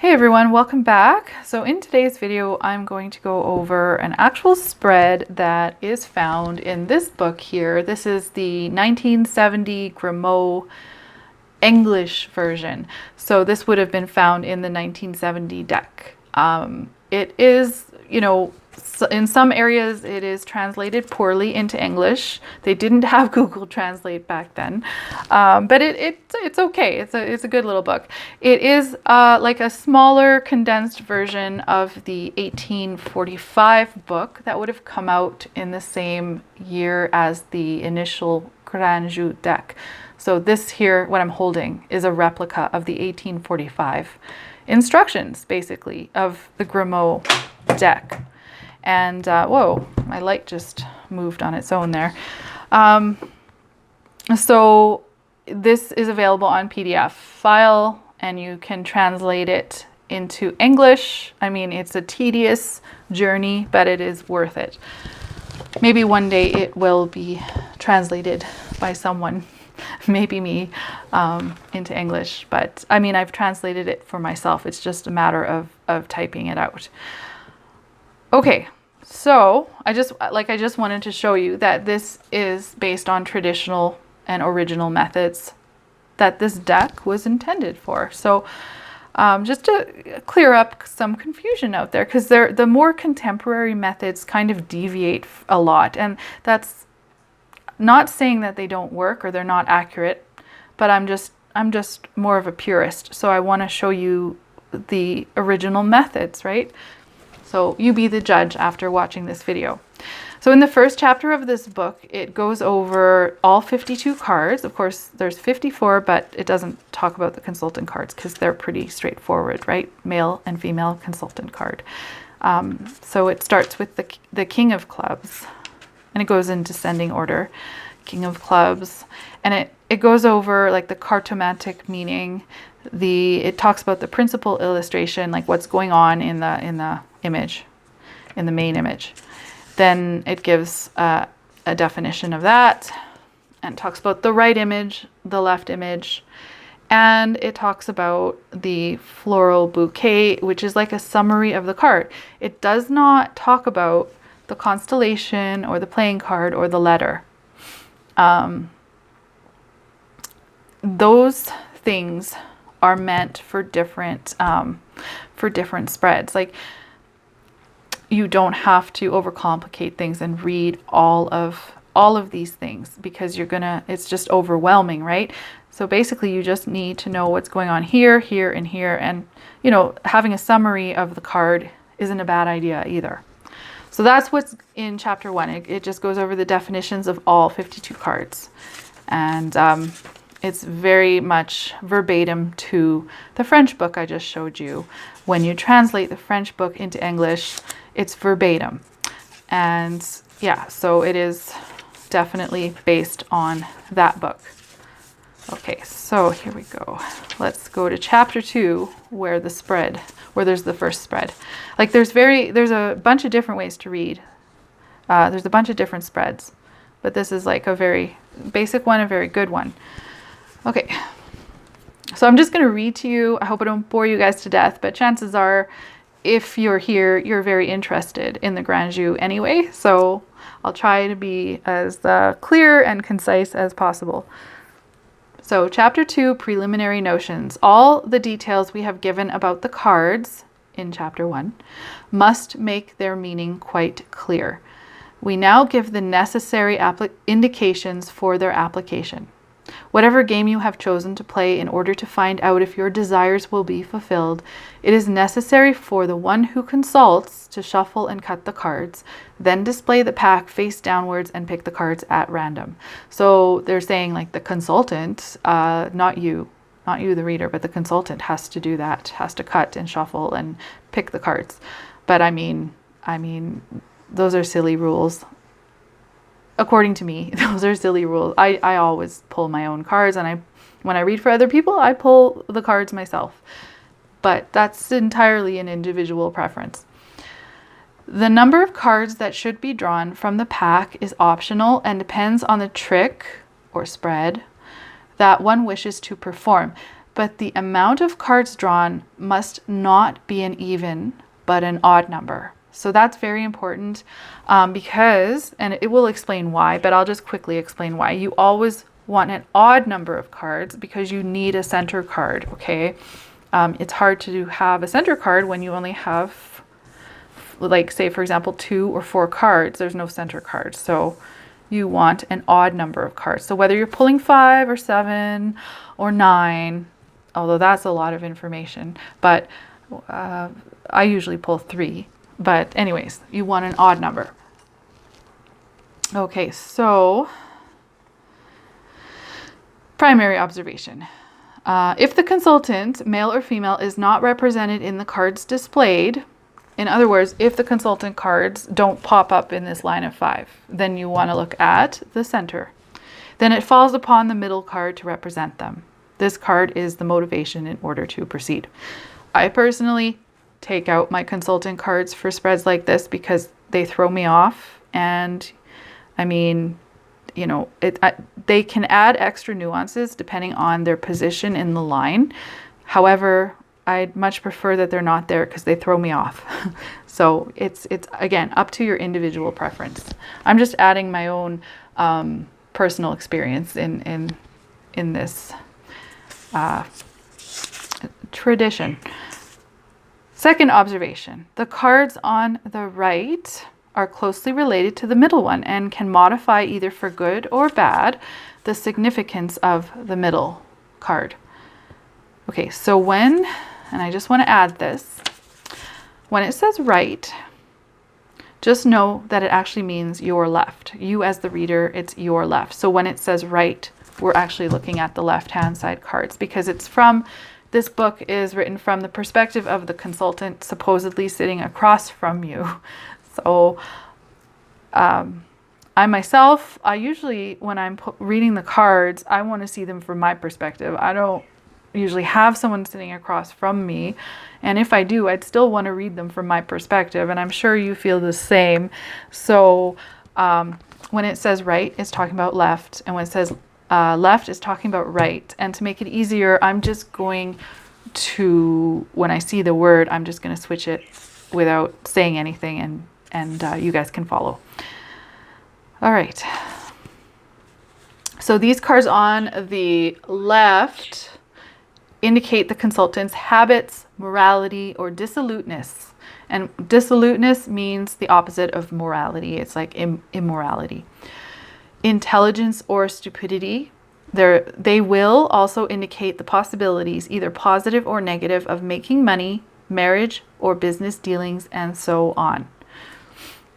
Hey everyone, welcome back. So in today's video, I'm going to go over an actual spread that is found in this book here. This is the 1970 Grimaud English version. So this would have been found in the 1970 deck. It is, in some areas it is translated poorly into English. They didn't have Google Translate back then, but it's okay. It's a good little book. It is like a smaller condensed version of the 1845 book that would have come out in the same year as the initial Grand Jeu deck. So this here, what I'm holding, is a replica of the 1845 instructions, basically, of the Grimaud deck. And whoa, my light just moved on its own there. So this is available on PDF file, and you can translate it into English. I mean, it's a tedious journey, but it is worth it. Maybe one day it will be translated by someone, maybe me, into English. But I mean, I've translated it for myself. It's just a matter of typing it out. Okay, so I just wanted to show you that this is based on traditional and original methods that this deck was intended for. So just to clear up some confusion out there, because the more contemporary methods kind of deviate a lot, and that's not saying that they don't work or they're not accurate, but I'm just more of a purist. So I want to show you the original methods, right? So you be the judge after watching this video. So in the first chapter of this book, it goes over all 52 cards. Of course, there's 54, but it doesn't talk about the consultant cards because they're pretty straightforward, right? Male and female consultant card. So it starts with the King of Clubs, and it goes in descending order. King of Clubs, and it goes over like the cartomantic meaning. It talks about the principal illustration, like what's going on in the image, in the main image. Then it gives a definition of that, and talks about the right image, the left image, and it talks about the floral bouquet, which is like a summary of the card. It does not talk about the constellation or the playing card or the letter. Those things are meant for different spreads. Like, you don't have to overcomplicate things and read all of these things, because it's just overwhelming, right? So basically you just need to know what's going on here, here, and here, and having a summary of the card isn't a bad idea either. So that's what's in chapter 1. It just goes over the definitions of all 52 cards. And it's very much verbatim to the French book I just showed you. When you translate the French book into English, it's verbatim. And yeah, so it is definitely based on that book. Okay, so here we go. Let's go to chapter 2, where there's the first spread. Like there's a bunch of different ways to read. There's a bunch of different spreads, but this is like a very basic one, a very good one. Okay, so I'm just going to read to you. I hope I don't bore you guys to death, but chances are, if you're here, you're very interested in the Grand Jeu anyway. So I'll try to be as clear and concise as possible. So chapter 2, preliminary notions. All the details we have given about the cards in chapter 1 must make their meaning quite clear. We now give the necessary indications for their application. Whatever game you have chosen to play in order to find out if your desires will be fulfilled, it is necessary for the one who consults to shuffle and cut the cards, then display the pack face downwards and pick the cards at random. So they're saying like the consultant, not you the reader, but the consultant has to do that, has to cut and shuffle and pick the cards. But I mean, those are silly rules. According to me, those are silly rules. I always pull my own cards, and when I read for other people, I pull the cards myself. But that's entirely an individual preference. The number of cards that should be drawn from the pack is optional and depends on the trick or spread that one wishes to perform. but the amount of cards drawn must not be an even, but an odd number. So that's very important because, and it will explain why, but I'll just quickly explain why. You always want an odd number of cards because you need a center card, okay? It's hard to have a center card when you only have, like, say, for example, 2 or 4 cards. There's no center card. So you want an odd number of cards. So whether you're pulling 5 or 7 or 9, although that's a lot of information, but I usually pull 3. But anyways, you want an odd number. Okay, so primary observation. If the consultant, male or female, is not represented in the cards displayed, in other words, if the consultant cards don't pop up in this line of 5, then you want to look at the center. Then it falls upon the middle card to represent them. This card is the motivation in order to proceed. I personally take out my consultant cards for spreads like this because they throw me off, and I mean, you know, they can add extra nuances depending on their position in the line. However, I'd much prefer that they're not there because they throw me off. So it's again up to your individual preference. I'm just adding my own personal experience in this tradition. Second observation, the cards on the right are closely related to the middle one and can modify either for good or bad the significance of the middle card. Okay, so and I just want to add this, when it says right, just know that it actually means your left. You as the reader, it's your left. So when it says right, we're actually looking at the left-hand side cards because this book is written from the perspective of the consultant supposedly sitting across from you. So I myself, usually when I'm reading the cards, I want to see them from my perspective. I don't usually have someone sitting across from me. And if I do, I'd still want to read them from my perspective. And I'm sure you feel the same. So when it says right, it's talking about left. And when it says left, it's talking about right. And to make it easier, I'm just going to, when I see the word, I'm just going to switch it without saying anything, and you guys can follow. All right. So these cards on the left indicate the consultant's habits, morality, or dissoluteness. And dissoluteness means the opposite of morality. It's like immorality. Intelligence or stupidity. They will also indicate the possibilities, either positive or negative, of making money, marriage, or business dealings, and so on.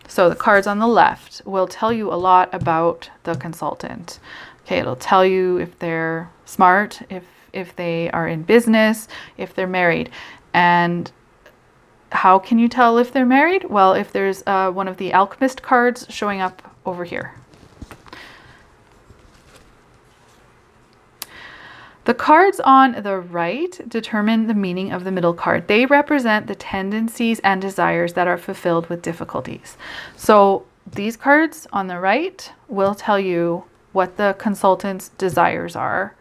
So the cards on the left will tell you a lot about the consultant. Okay, it'll tell you if they're smart, if they are in business, if they're married. And how can you tell if they're married? Well, if there's one of the alchemist cards showing up over here. The cards on the right determine the meaning of the middle card. They represent the tendencies and desires that are fulfilled with difficulties. So these cards on the right will tell you what the consultant's desires are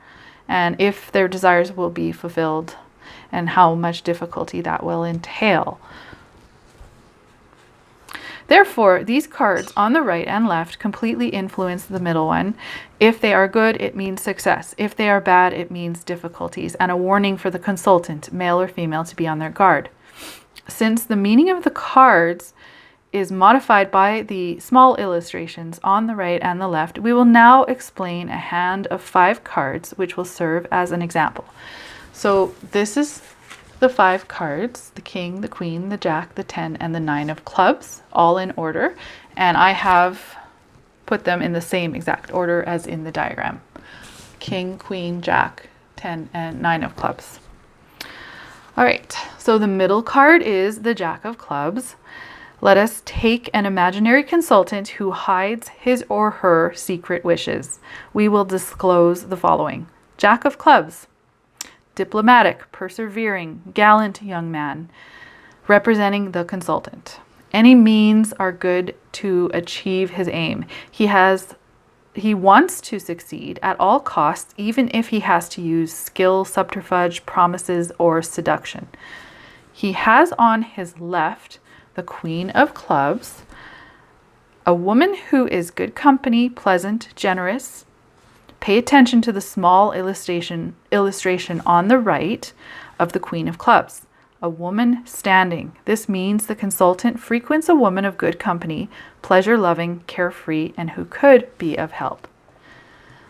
and if their desires will be fulfilled and how much difficulty that will entail. Therefore, these cards on the right and left completely influence the middle one. If they are good, it means success. If they are bad, it means difficulties and a warning for the consultant, male or female, to be on their guard. Since the meaning of the cards is modified by the small illustrations on the right and the left, we will now explain a hand of 5 cards, which will serve as an example. So this is the 5 cards, the king, the queen, the jack, the 10, and the 9 of clubs, all in order. And I have put them in the same exact order as in the diagram. King, queen, jack, 10, and 9 of clubs. All right, so the middle card is the jack of clubs. Let us take an imaginary consultant who hides his or her secret wishes. We will disclose the following. Jack of clubs. Diplomatic, persevering, gallant young man, representing the consultant. Any means are good to achieve his aim. He has he wants to succeed at all costs, even if he has to use skill, subterfuge, promises, or seduction. He has on his left the Queen of Clubs, a woman who is good company, pleasant, generous. Pay attention to the small illustration on the right of the Queen of Clubs. A woman standing. This means the consultant frequents a woman of good company, pleasure-loving, carefree, and who could be of help.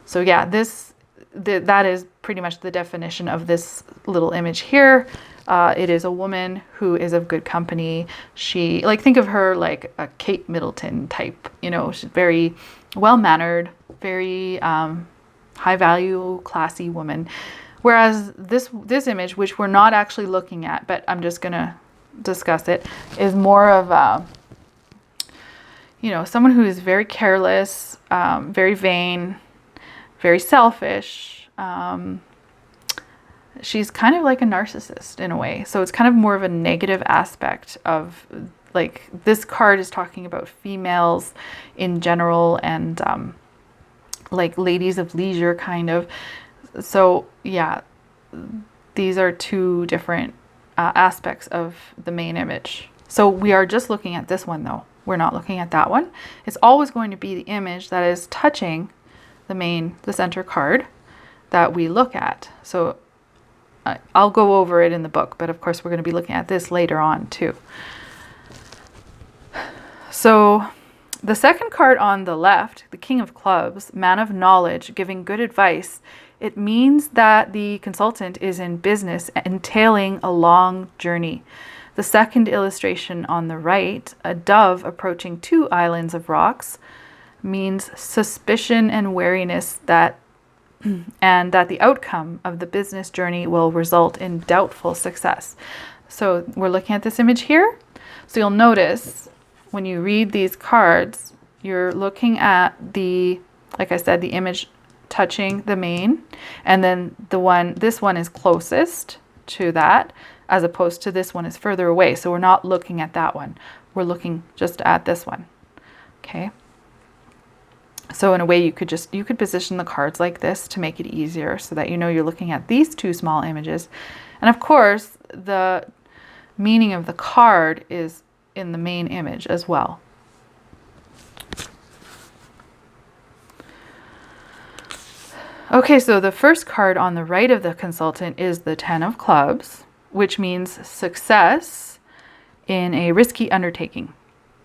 So yeah, that is pretty much the definition of this little image here. It is a woman who is of good company. She, like, think of her like a Kate Middleton type, you know, she's very well-mannered, very high-value, classy woman. Whereas this image, which we're not actually looking at, but I'm just going to discuss it, is more of someone who is very careless, very vain, very selfish. She's kind of like a narcissist in a way. So it's kind of more of a negative aspect of, like, this card is talking about females in general and like ladies of leisure kind of. So yeah, these are two different aspects of the main image. So we are just looking at this one though. We're not looking at that one. It's always going to be the image that is touching the center card that we look at. So I'll go over it in the book, but of course we're going to be looking at this later on too. So the second card on the left, the King of Clubs, man of knowledge, giving good advice. It means that the consultant is in business entailing a long journey. The second illustration on the right, a dove approaching two islands of rocks, means suspicion and wariness and that the outcome of the business journey will result in doubtful success. So we're looking at this image here. So you'll notice when you read these cards, you're looking at like I said, the image touching the main, and then this one is closest to that, as opposed to this one is further away. So we're not looking at that one. We're looking just at this one. Okay. So in a way you could position the cards like this to make it easier so that you know you're looking at these two small images. And of course, the meaning of the card is in the main image as well. Okay, so the first card on the right of the consultant is the Ten of Clubs, which means success in a risky undertaking.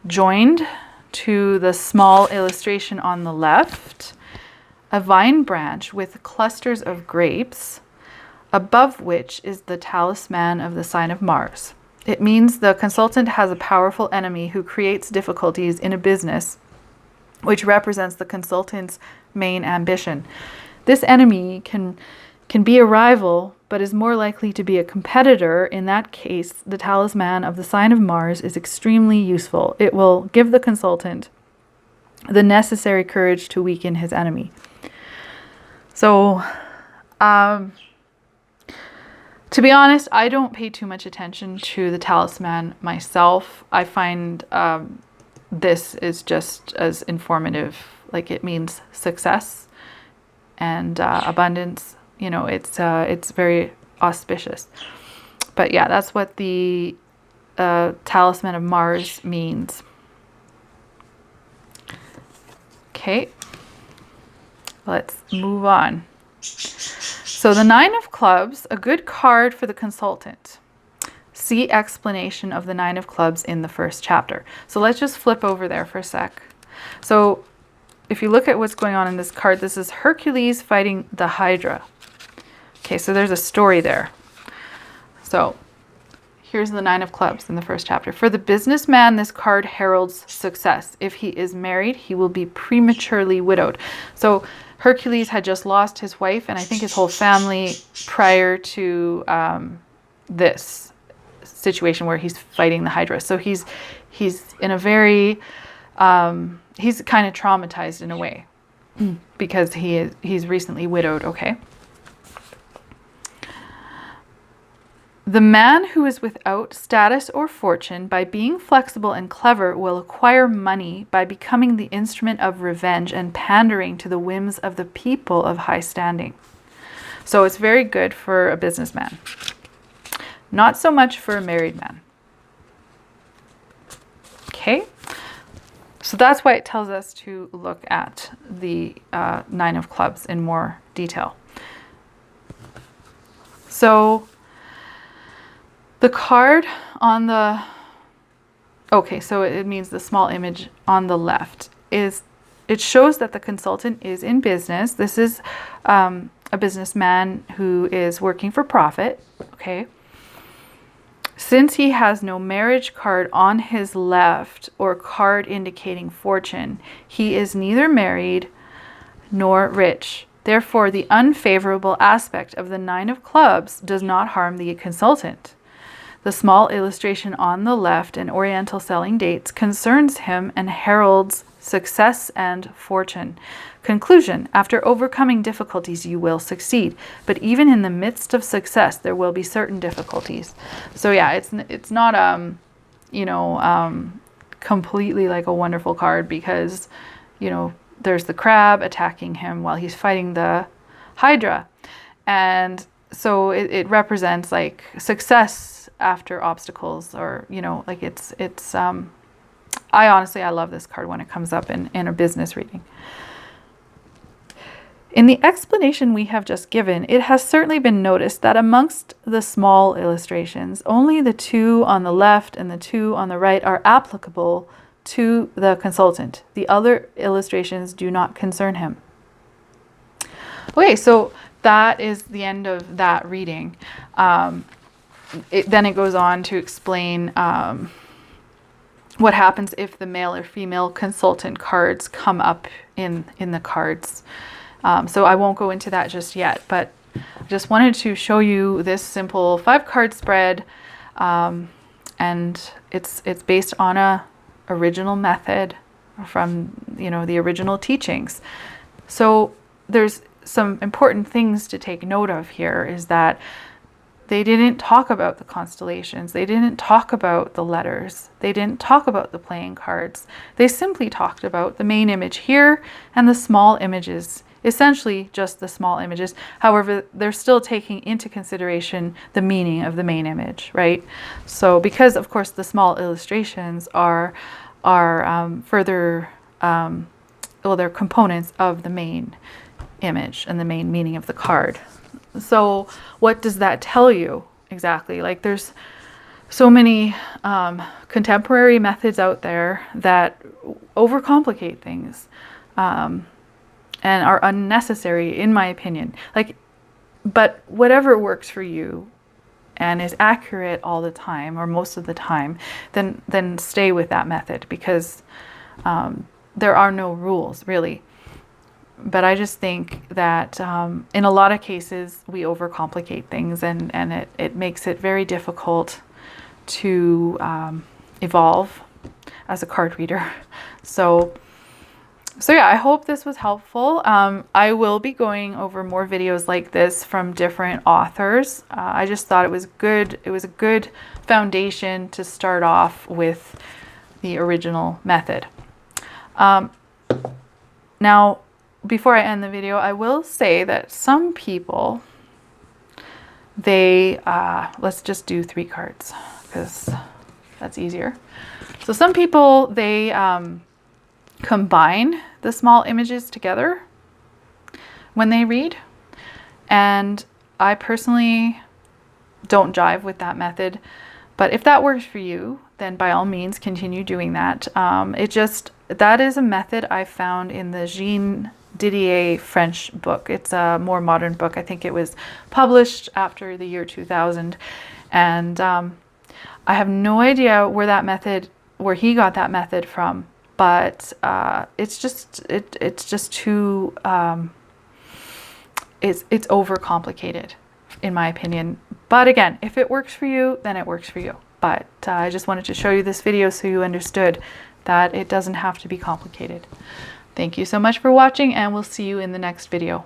Joined to the small illustration on the left, a vine branch with clusters of grapes, above which is the talisman of the sign of Mars. It means the consultant has a powerful enemy who creates difficulties in a business, which represents the consultant's main ambition. This enemy can be a rival, but is more likely to be a competitor. In that case, the talisman of the sign of Mars is extremely useful. It will give the consultant the necessary courage to weaken his enemy. So, to be honest, I don't pay too much attention to the talisman myself. I find this is just as informative. Like, it means success and abundance. You know, it's very auspicious. But yeah, that's what the talisman of Mars means. Okay, let's move on. So the Nine of Clubs, a good card for the consultant. See explanation of the Nine of Clubs in the first chapter. So let's just flip over there for a sec. So if you look at what's going on in this card, this is Hercules fighting the Hydra. Okay, so there's a story there. So here's the Nine of Clubs in the first chapter. For the businessman, this card heralds success. If he is married, he will be prematurely widowed. So Hercules had just lost his wife and I think his whole family prior to this situation where he's fighting the Hydra. So he's in a very he's kind of traumatized in a way because he's recently widowed. Okay. The man who is without status or fortune, by being flexible and clever, will acquire money by becoming the instrument of revenge and pandering to the whims of the people of high standing. So it's very good for a businessman. Not so much for a married man. Okay? So that's why it tells us to look at the Nine of Clubs in more detail. So the card on the, okay, so it means the small image on the left is, it shows that the consultant is in business. This is a businessman who is working for profit, okay? Since he has no marriage card on his left or card indicating fortune, he is neither married nor rich. Therefore, the unfavorable aspect of the Nine of Clubs does not harm the consultant. The small illustration on the left in Oriental selling dates concerns him and heralds success and fortune. Conclusion: after overcoming difficulties, you will succeed. But even in the midst of success, there will be certain difficulties. So yeah, it's not completely like a wonderful card, because there's the crab attacking him while he's fighting the Hydra, and so it represents like success after obstacles, or like it's I love this card when it comes up in a business reading. In the explanation we have just given, it has certainly been noticed that amongst the small illustrations, only the two on the left and the two on the right are applicable to the consultant. The other illustrations do not concern him. Okay, so that is the end of that reading. Then it goes on to explain what happens if the male or female consultant cards come up in the cards. So I won't go into that just yet, but I just wanted to show you this simple 5-card spread, and it's based on a original method from the original teachings. So there's some important things to take note of here, is that they didn't talk about the constellations. They didn't talk about the letters. They didn't talk about the playing cards. They simply talked about the main image here and the small images, essentially just the small images. However, they're still taking into consideration the meaning of the main image, right? So because, of course, the small illustrations are further, they're components of the main image and the main meaning of the card. So what does that tell you exactly? Like, there's so many contemporary methods out there that overcomplicate things and are unnecessary, in my opinion. But whatever works for you and is accurate all the time, or most of the time, then stay with that method, because there are no rules, really. But I just think that in a lot of cases we overcomplicate things, and it makes it very difficult to evolve as a card reader. So yeah, I hope this was helpful. I will be going over more videos like this from different authors. I just thought it was good. It was a good foundation to start off with the original method. Now, before I end the video, I will say that some people, let's just do 3 cards because that's easier. So some people, they combine the small images together when they read, and I personally don't jive with that method. But if that works for you, then by all means continue doing that. That is a method I found in the Jean Didier French book. It's a more modern book. I think it was published after the year 2000, and I have no idea where he got that method from. But it's just too it's overcomplicated, in my opinion. But again, if it works for you, then it works for you. But I just wanted to show you this video so you understood that it doesn't have to be complicated. Thank you so much for watching, and we'll see you in the next video.